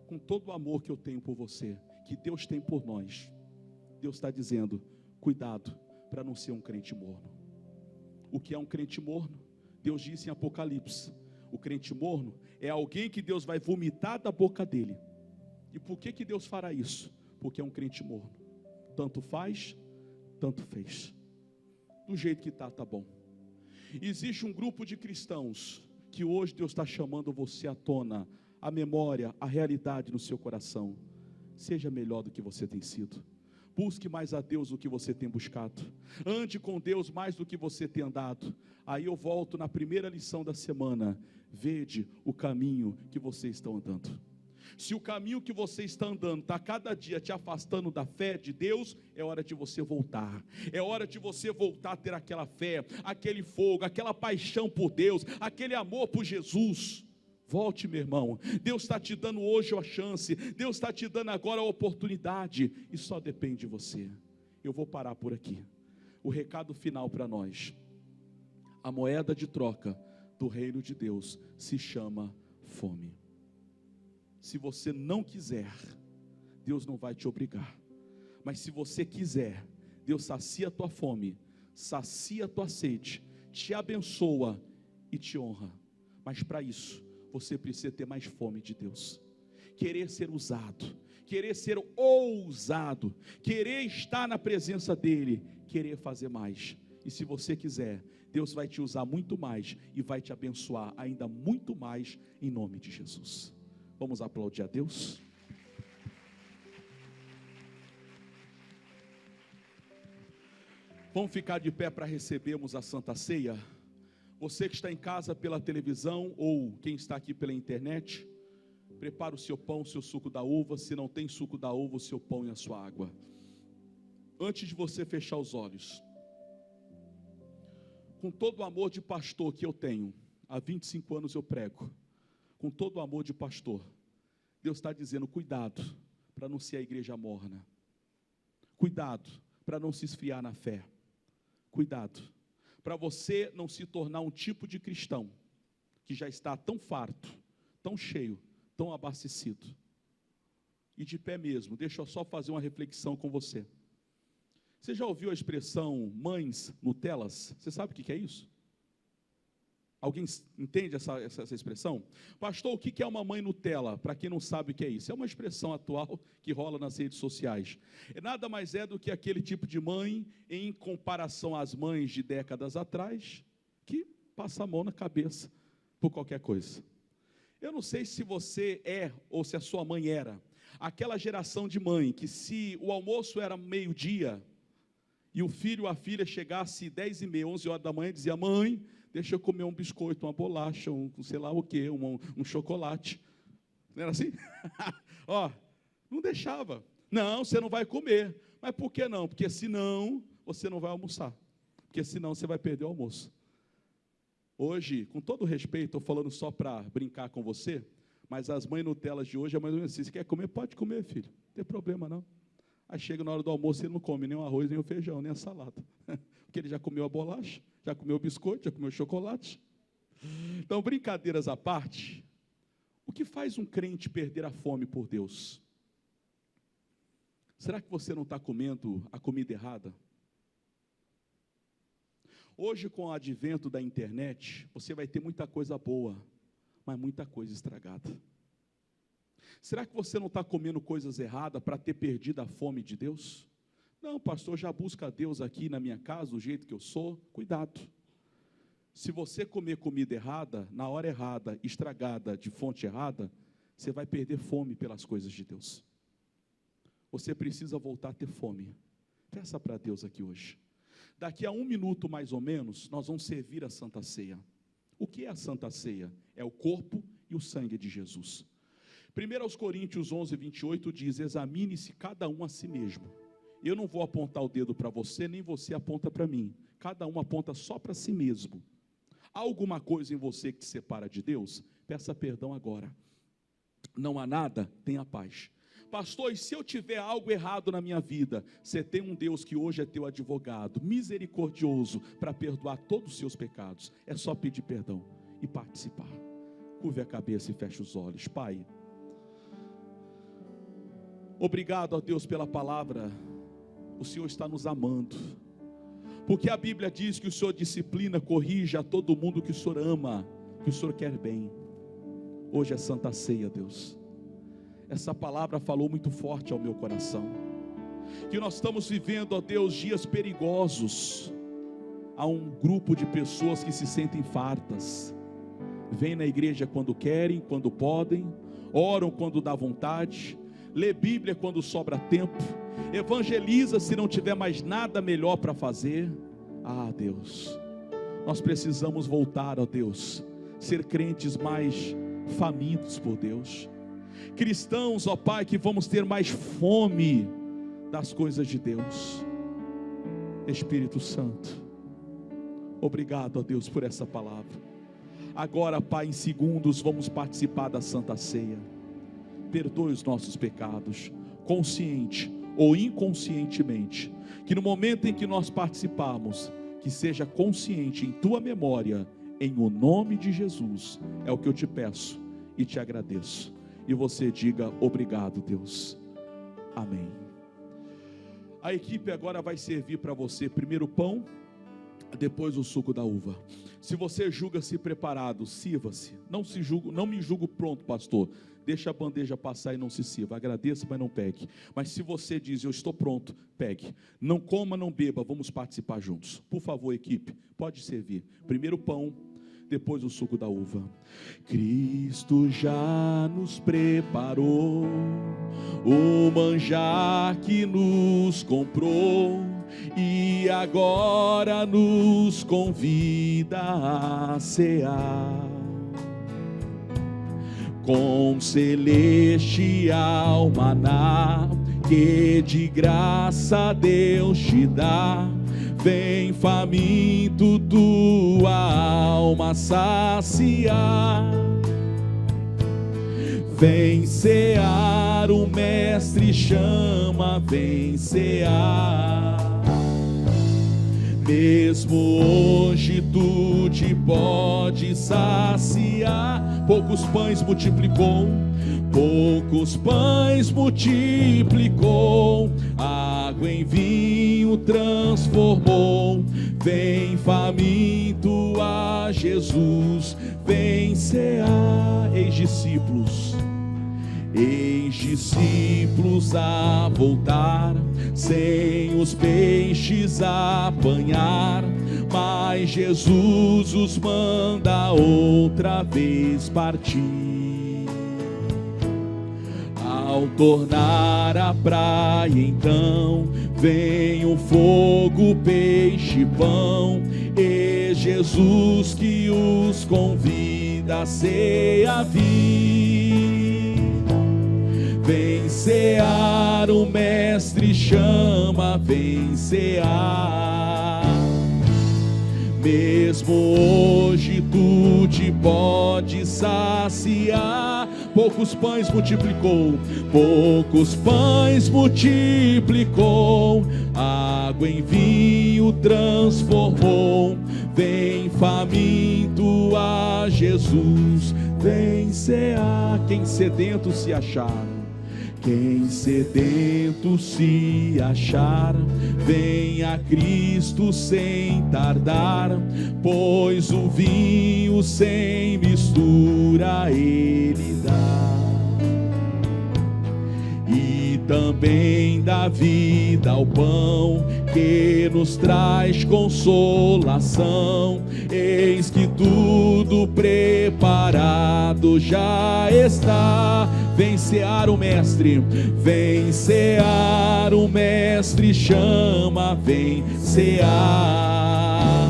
Com todo o amor que eu tenho por você, que Deus tem por nós, Deus está dizendo, cuidado para não ser um crente morno. O que é um crente morno? Deus disse em Apocalipse, o crente morno é alguém que Deus vai vomitar da boca dele. E por que Deus fará isso? Porque é um crente morno. Tanto faz, tanto fez. Do jeito que está, tá bom. Existe um grupo de cristãos que hoje Deus está chamando você à tona, a memória, a realidade no seu coração. Seja melhor do que você tem sido. Busque mais a Deus do que você tem buscado. Ande com Deus mais do que você tem andado. Aí eu volto na primeira lição da semana. Vede o caminho que vocês estão andando. Se o caminho que você está andando está cada dia te afastando da fé de Deus, é hora de você voltar. É hora de você voltar a ter aquela fé, aquele fogo, aquela paixão por Deus, aquele amor por Jesus. Volte, meu irmão. Deus está te dando hoje a chance. Deus está te dando agora a oportunidade. E só depende de você. Eu vou parar por aqui. O recado final para nós. A moeda de troca do reino de Deus se chama fome. Se você não quiser, Deus não vai te obrigar. Mas se você quiser, Deus sacia a tua fome, sacia a tua sede, te abençoa e te honra. Mas para isso, você precisa ter mais fome de Deus. Querer ser usado, querer ser ousado, querer estar na presença dEle, querer fazer mais. E se você quiser, Deus vai te usar muito mais e vai te abençoar ainda muito mais em nome de Jesus. Vamos aplaudir a Deus? Vamos ficar de pé para recebermos a Santa Ceia? Você que está em casa pela televisão ou quem está aqui pela internet, prepara o seu pão, o seu suco da uva. Se não tem suco da uva, o seu pão e a sua água. Antes de você fechar os olhos, com todo o amor de pastor que eu tenho, há 25 anos eu prego, com todo o amor de pastor, Deus está dizendo, cuidado para não ser a igreja morna, cuidado para não se esfriar na fé, cuidado para você não se tornar um tipo de cristão que já está tão farto, tão cheio, tão abastecido. E de pé mesmo, deixa eu só fazer uma reflexão com você. Você já ouviu a expressão mães Nutelas? Você sabe o que é isso? Alguém entende essa expressão? Pastor, o que é uma mãe Nutella? Para quem não sabe o que é isso, é uma expressão atual que rola nas redes sociais. Nada mais é do que aquele tipo de mãe, em comparação às mães de décadas atrás, que passa a mão na cabeça por qualquer coisa. Eu não sei se você é ou se a sua mãe era aquela geração de mãe que, se o almoço era meio-dia e o filho ou a filha chegasse 10h30, 11 horas da manhã, dizia: mãe, deixa eu comer um biscoito, uma bolacha, um sei lá o que, um chocolate. Não era assim? Ó, não deixava. Não, você não vai comer. Mas por que não? Porque senão você não vai almoçar. Porque senão você vai perder o almoço. Hoje, com todo respeito, estou falando só para brincar com você, mas as mães Nutelas de hoje é mais ou menos assim: você quer comer? Pode comer, filho. Não tem problema, não. Aí chega na hora do almoço e ele não come nem o arroz, nem o feijão, nem a salada. Porque ele já comeu a bolacha, já comeu o biscoito, já comeu o chocolate. Então, brincadeiras à parte, o que faz um crente perder a fome por Deus? Será que você não está comendo a comida errada? Hoje, com o advento da internet, você vai ter muita coisa boa, mas muita coisa estragada. Será que você não está comendo coisas erradas para ter perdido a fome de Deus? Não, pastor, já busca Deus aqui na minha casa, do jeito que eu sou. Cuidado. Se você comer comida errada, na hora errada, estragada, de fonte errada, você vai perder fome pelas coisas de Deus. Você precisa voltar a ter fome. Peça para Deus aqui hoje. Daqui a 1 minuto mais ou menos, nós vamos servir a Santa Ceia. O que é a Santa Ceia? É o corpo e o sangue de Jesus. 1 Coríntios 11, 28 diz: examine-se cada um a si mesmo. Eu não vou apontar o dedo para você, nem você aponta para mim. Cada um aponta só para si mesmo. Há alguma coisa em você que te separa de Deus? Peça perdão agora. Não há nada? Tenha paz. Pastor, e se eu tiver algo errado na minha vida? Você tem um Deus que hoje é teu advogado, misericordioso, para perdoar todos os seus pecados. É só pedir perdão e participar. Curve a cabeça e feche os olhos. Pai, obrigado a Deus pela palavra. O Senhor está nos amando, porque a Bíblia diz que o Senhor disciplina, corrige a todo mundo que o Senhor ama, que o Senhor quer bem. Hoje é Santa Ceia, Deus. Essa palavra falou muito forte ao meu coração, que nós estamos vivendo, ó Deus, dias perigosos. Há um grupo de pessoas que se sentem fartas, vêm na igreja quando querem, quando podem, oram quando dá vontade, lê Bíblia quando sobra tempo, evangeliza se não tiver mais nada melhor para fazer. Ah, Deus, nós precisamos voltar, ó Deus, ser crentes mais famintos por Deus, cristãos, ó Pai, que vamos ter mais fome das coisas de Deus. Espírito Santo, obrigado, ó Deus, por essa palavra. Agora, Pai, em segundos vamos participar da Santa Ceia. Perdoe os nossos pecados, consciente ou inconscientemente, que no momento em que nós participarmos, que seja consciente em tua memória, em o nome de Jesus. É o que eu te peço e te agradeço. E você diga: obrigado, Deus. Amém. A equipe agora vai servir para você primeiro o pão, depois o suco da uva. Se você julga-se preparado, sirva-se. Não me julgo pronto, pastor. Deixa a bandeja passar e não se sirva. Agradeça, mas não pegue. Mas se você diz: eu estou pronto, pegue. Não coma, não beba, vamos participar juntos. Por favor, equipe, pode servir. Primeiro o pão, depois o suco da uva. Cristo já nos preparou o manjar que nos comprou, e agora nos convida a cear com celestial maná que de graça Deus te dá. Vem faminto tua alma saciar, vem cear, o mestre chama, vem cear. Mesmo hoje tu te pode saciar. Poucos pães multiplicou, água em vinho transformou. Vem faminto a Jesus, vem cear. Eis discípulos a voltar, sem os peixes a apanhar, mas Jesus os manda outra vez partir. Ao tornar a praia, então, vem o fogo, peixe, pão, e Jesus que os convida a ceia vir. Vem cear, o mestre chama, vem cear. Mesmo hoje tu te pode saciar. Poucos pães multiplicou, poucos pães multiplicou, água em vinho transformou. Vem faminto a Jesus, vem cear. Quem sedento se achar, quem sedento se achar, vem a Cristo sem tardar, pois o vinho sem mistura Ele dá. E também dá vida ao pão, que nos traz consolação. Eis que tudo preparado já está. Vem cear o mestre, vem cear o mestre chama, vem cear.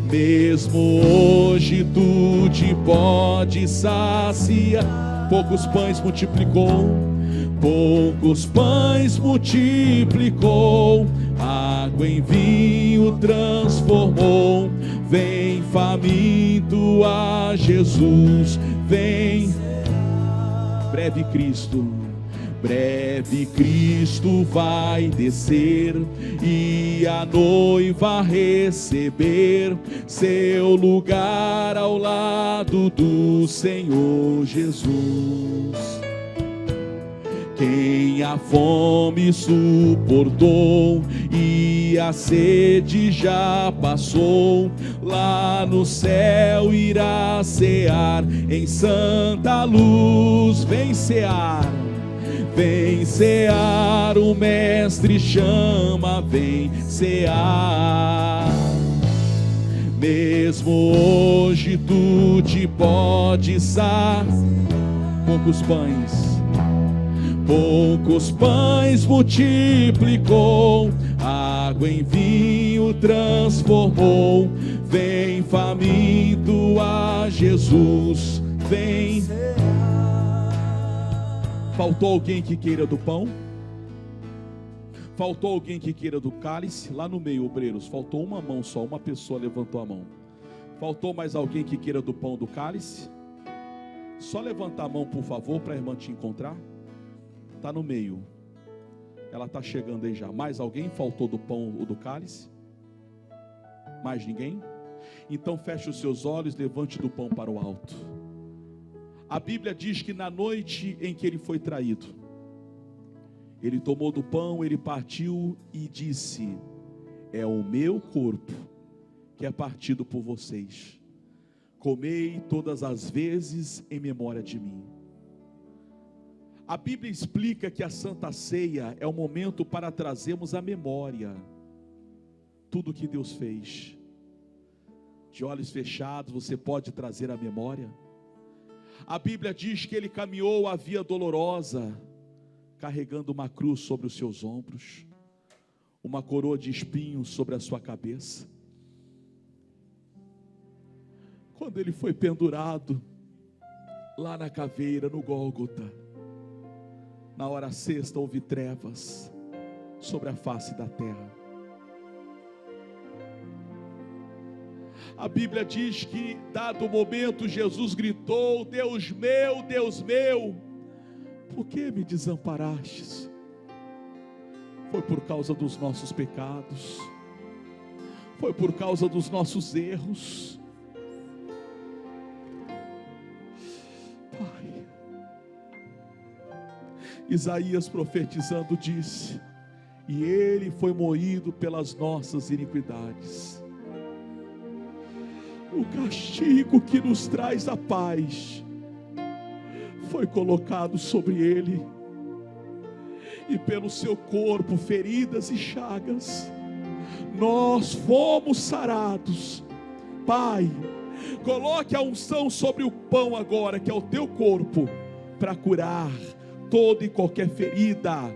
Mesmo hoje tu te pode saciar. Poucos pães multiplicou, poucos pães multiplicou, água em vinho transformou. Vem faminto a Jesus, vem. Breve Cristo vai descer, e a noiva receber seu lugar ao lado do Senhor Jesus. Quem a fome suportou e a sede já passou, lá no céu irá cear em santa luz. Vem cear, o mestre chama, vem cear. Mesmo hoje tu te pode saciar. Poucos pães multiplicou, água em vinho transformou. Vem faminto a Jesus, vem. Faltou alguém que queira do pão? Faltou alguém que queira do cálice? Lá no meio, obreiros, faltou uma mão só, uma pessoa levantou a mão. Faltou mais alguém que queira do pão, do cálice? Só levantar a mão, por favor, para a irmã te encontrar. Está no meio, ela está chegando aí já. Mais alguém faltou do pão ou do cálice? Mais ninguém? Então feche os seus olhos, levante do pão para o alto. A Bíblia diz que na noite em que ele foi traído, ele tomou do pão, ele partiu e disse: é o meu corpo que é partido por vocês, comei todas as vezes em memória de mim. A Bíblia explica que a Santa Ceia é o momento para trazermos à memória tudo que Deus fez. De olhos fechados, você pode trazer à memória. A Bíblia diz que ele caminhou a via dolorosa, carregando uma cruz sobre os seus ombros, uma coroa de espinhos sobre a sua cabeça. Quando ele foi pendurado lá na caveira, no Gólgota, na hora sexta houve trevas sobre a face da terra. A Bíblia diz que, dado o momento, Jesus gritou: Deus meu, por que me desamparastes? Foi por causa dos nossos pecados, foi por causa dos nossos erros. Pai, Isaías profetizando disse: e ele foi moído pelas nossas iniquidades. O castigo que nos traz a paz foi colocado sobre ele, e pelo seu corpo, feridas e chagas, nós fomos sarados. Pai, coloque a unção sobre o pão agora, que é o teu corpo, para curar toda e qualquer ferida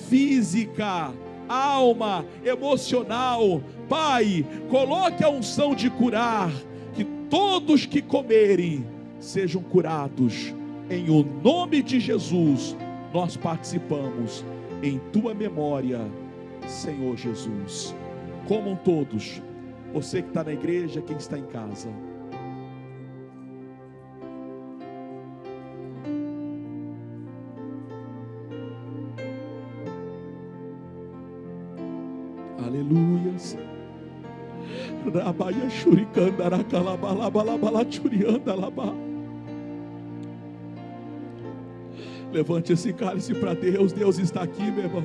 física, alma, emocional. Pai, coloque a unção de curar, que todos que comerem sejam curados. Em o nome de Jesus, nós participamos em tua memória, Senhor Jesus. Comam todos, você que está na igreja, quem está em casa. Aleluias. Rabaia shurikanda rakalabalabalabala churianda labá. Levante esse cálice para Deus. Deus está aqui, meu irmão.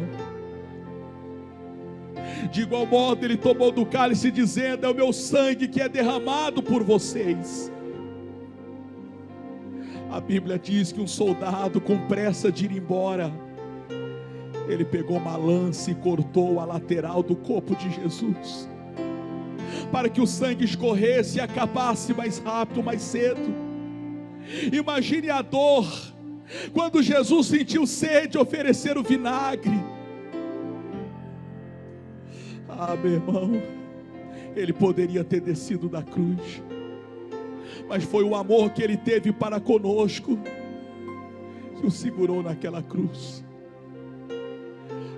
De igual modo ele tomou do cálice dizendo: é o meu sangue que é derramado por vocês. A Bíblia diz que um soldado, com pressa de ir embora, ele pegou uma lança e cortou a lateral do corpo de Jesus, para que o sangue escorresse e acabasse mais rápido, mais cedo. Imagine a dor quando Jesus sentiu sede, oferecer o vinagre. Ah, meu irmão, ele poderia ter descido da cruz, mas foi o amor que ele teve para conosco que o segurou naquela cruz.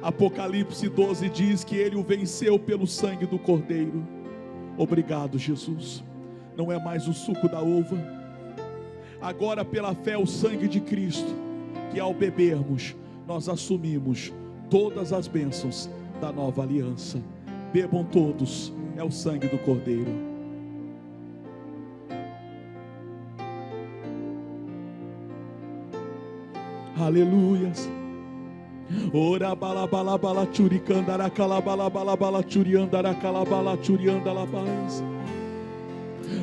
Apocalipse 12 diz que ele o venceu pelo sangue do Cordeiro. Obrigado, Jesus. Não é mais o suco da uva, agora pela fé o sangue de Cristo, que ao bebermos nós assumimos todas as bênçãos da nova aliança. Bebam todos, é o sangue do Cordeiro. Aleluias. Ora balabalabala churicandara calabalabalabala churiandara calabala churiandalabais.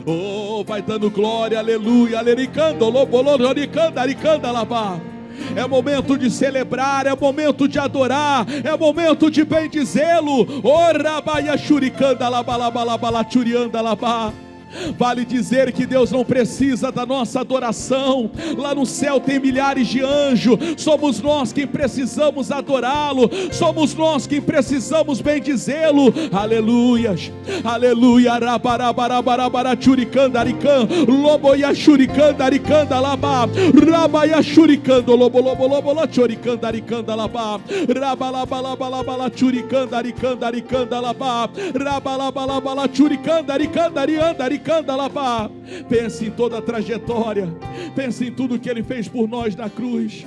Oh, vai dando glória, aleluia, alericando, loboloricanda, aricandalabá. É momento de celebrar, é momento de adorar, é momento de bendizê-lo. Ora baia churicanda labalabalabala churiandalabá. Vale dizer que Deus não precisa da nossa adoração. Lá no céu tem milhares de anjos. Somos nós quem precisamos adorá-lo. Somos nós quem precisamos bendizê-lo. Aleluias, aleluia. Rabarabarabarabara churicanda arican, loboia churicanda aricanda labá, rabaia churicando lobolobolobola churicanda aricanda labá, rabalabalabalabala churicanda aricanda aricanda labá, rabalabalabalabala churicanda aricanda arianda. Pense em toda a trajetória, pense em tudo que ele fez por nós na cruz.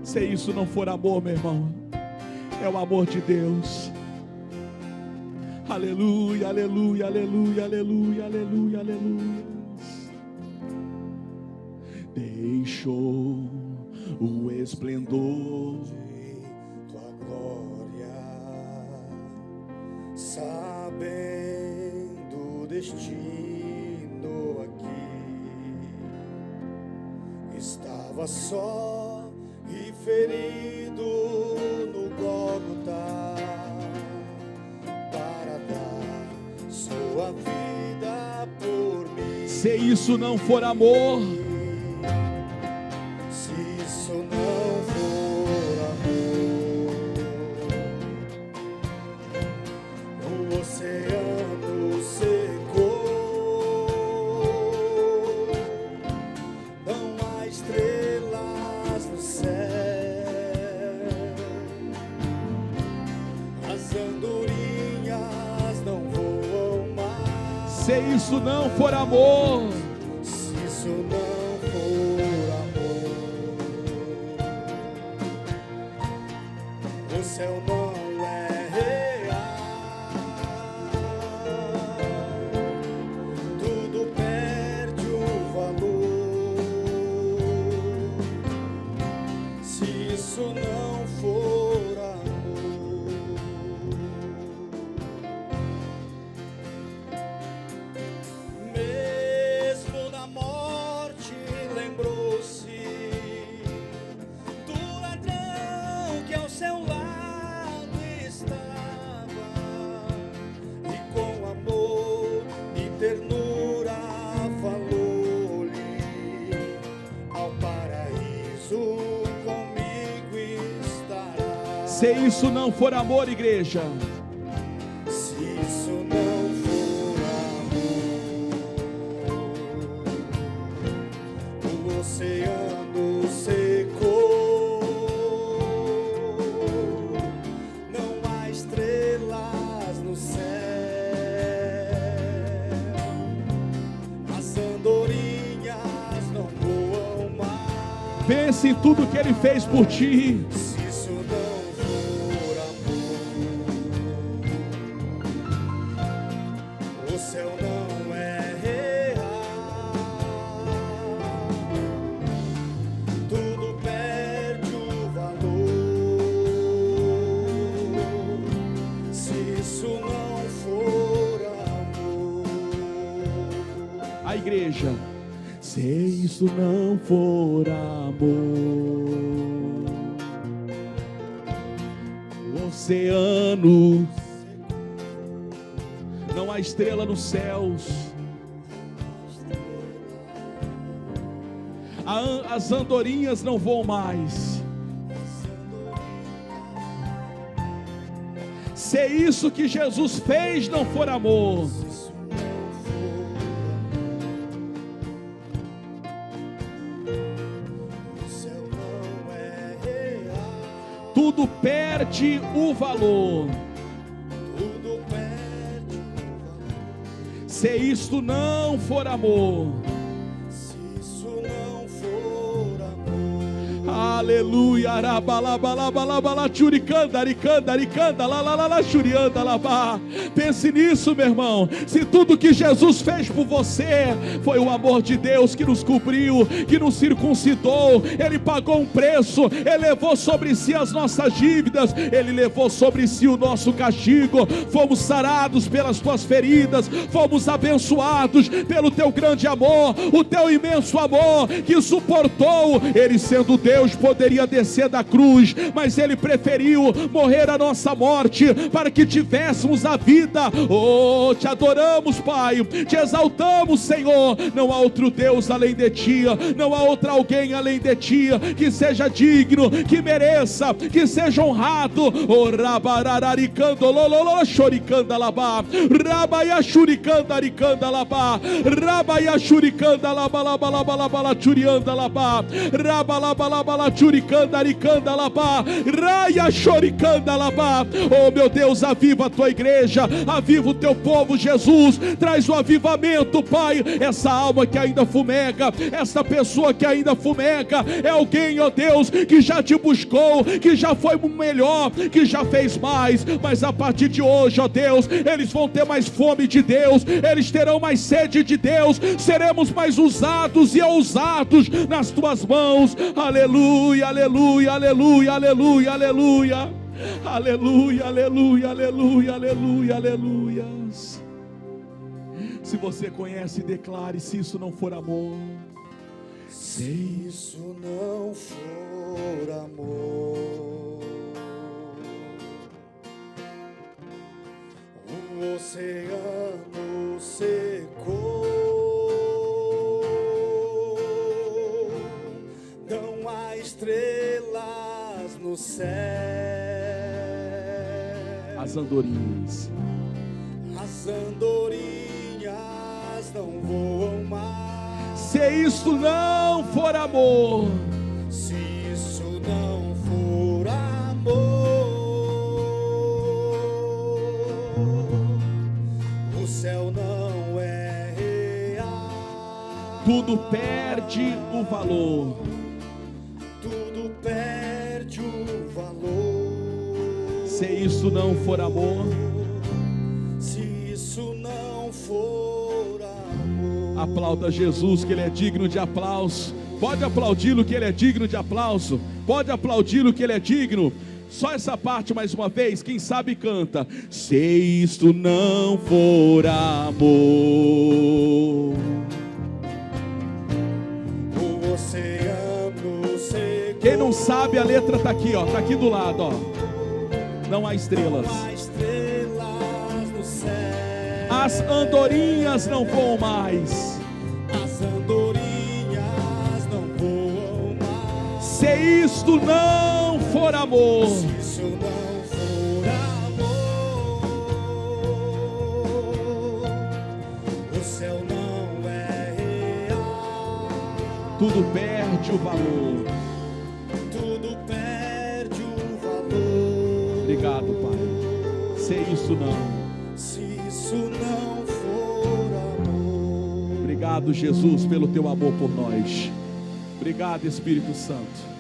Se isso não for amor, meu irmão, é o amor de Deus. Aleluia, aleluia, aleluia, aleluia, aleluia, aleluia. Deixou o esplendor de tua glória, sabendo o destino aqui, estava só e ferido no Gólgota, para dar sua vida por mim. Se isso não for amor, se isso não for amor, o oceano secou, não há estrelas no céu, as andorinhas não voam mais. se isso não for amor, Se isso não for amor, o céu não é real, tudo perde o valor. Se isso não for amor, mesmo na morte lembrou-se do ladrão que ao seu lado estava, Se isso não for amor, igreja, se isso não for amor, o oceano secou, não há estrelas no céu, as andorinhas não voam mais. pense em tudo que Ele fez por ti. Se isso não for amor, o céu não é real, tudo perde o valor. Se isso não for amor, A igreja, se isso não for amor, o oceano, não há estrela nos céus, as andorinhas não voam mais. Se isso que Jesus fez não for amor, o céu não é real, tudo perde o valor. tudo perde o valor. Se isto não for amor, Se isso não for amor, aleluia, arabalabalabalabala, churicanda, aricanda, aricanda, lalalala, churianda, labá. Pense nisso, meu irmão. Se tudo que Jesus fez por você foi o amor de Deus que nos cobriu, que nos circuncidou, Ele pagou um preço, Ele levou sobre si as nossas dívidas, Ele levou sobre si o nosso castigo, fomos sarados pelas tuas feridas, fomos abençoados pelo teu grande amor, o teu imenso amor que suportou. Ele, sendo Deus, poderia descer da cruz, mas Ele preferiu morrer a nossa morte para que tivéssemos a vida. Oh, te adoramos, Pai, te exaltamos, Senhor. Não há outro Deus além de ti, não há outro alguém além de ti que seja digno, que mereça, que seja honrado. Oh, rabarararicando, lololo, choricanda labá, rabaia churicanda aricanda labá, rabaia churicanda labalabalabalabala churianda labá, rabalabala churicanda aricanda labá, raia choricanda labá. Oh, meu Deus, aviva a tua igreja, aviva o teu povo, Jesus, traz o avivamento, Pai. Essa alma que ainda fumega, essa pessoa que ainda fumega, é alguém, ó Deus, que já te buscou, que já foi melhor, que já fez mais, mas a partir de hoje, ó Deus, eles vão ter mais fome de Deus, eles terão mais sede de Deus, seremos mais usados e ousados nas tuas mãos. Aleluia, aleluia, aleluia, aleluia, aleluia. Aleluia, aleluia, aleluia, aleluia, aleluia. Se você conhece, declare: se isso não for amor, se isso não for amor, o oceano secou, não há estrelas no céu, as andorinhas, as andorinhas não voam mais. se isso não for amor, Se isso não for amor, o céu não é real, tudo perde o valor. tudo perde o valor. Se isso não for amor, se isso não for amor, aplauda Jesus, que Ele é digno de aplauso. Pode aplaudi-lo, que Ele é digno de aplauso. Pode aplaudi-lo, que Ele é digno. Só essa parte mais uma vez, quem sabe canta. Se isto não for amor, o oceano secou. quem não sabe, a letra está aqui, ó, está aqui do lado, ó. Não há estrelas, Não há estrelas no céu, as andorinhas não voam mais. as andorinhas não voam mais. Se isto não for amor, Se isso não for amor, o céu não é real. tudo perde o valor. Tudo perde o valor. Obrigado, Pai. Se isso não. Se isso não for amor. Obrigado, Jesus, pelo teu amor por nós. Obrigado, Espírito Santo.